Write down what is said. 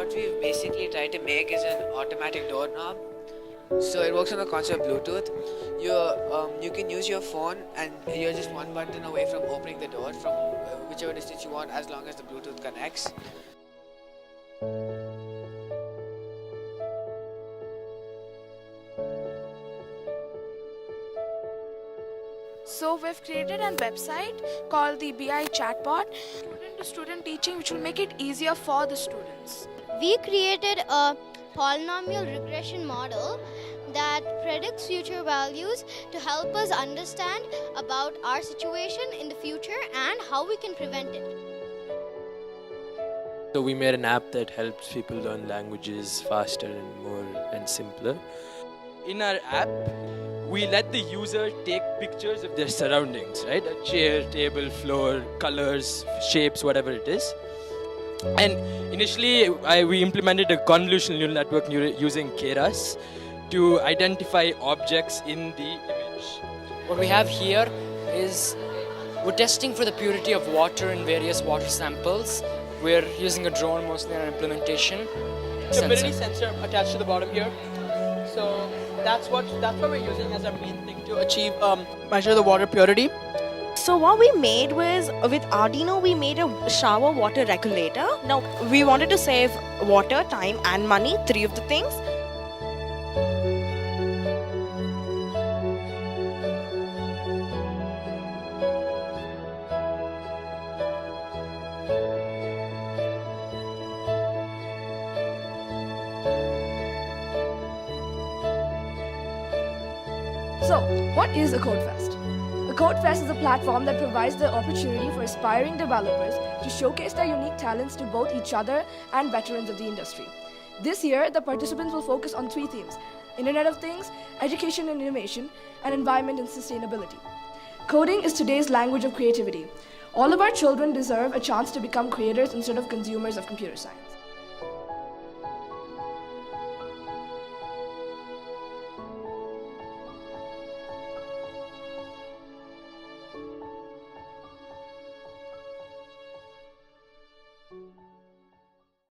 what we've basically tried to make is an automatic doorknob. So it works on the concept of Bluetooth. You can use your phone and you're just one button away from opening the door from whichever distance you want, as long as the Bluetooth connects. So we've created a website called the BI chatbot, student-to-student teaching, which will make it easier for the students. We created a polynomial regression model that predicts future values to help us understand about our situation in the future and how we can prevent it. So we made an app that helps people learn languages faster and more and simpler. In our app, we let the user take pictures of their surroundings, right? A chair, table, floor, colors, shapes, whatever it is. And initially, we implemented a convolutional neural network using Keras to identify objects in the image. What we have here is we're testing for the purity of water in various water samples. We're using a drone mostly in our implementation. Humidity sensor attached to the bottom here. So that's what we're using as our main thing to achieve measure the water purity. So what we made was, with Arduino, we made a shower water regulator. Now, we wanted to save water, time and money, 3 of the things. So, what is a Code Fest? A Code Fest is a platform that provides the opportunity for aspiring developers to showcase their unique talents to both each other and veterans of the industry. This year, the participants will focus on 3 themes: Internet of Things, education and innovation, and environment and sustainability. Coding is today's language of creativity. All of our children deserve a chance to become creators instead of consumers of computer science.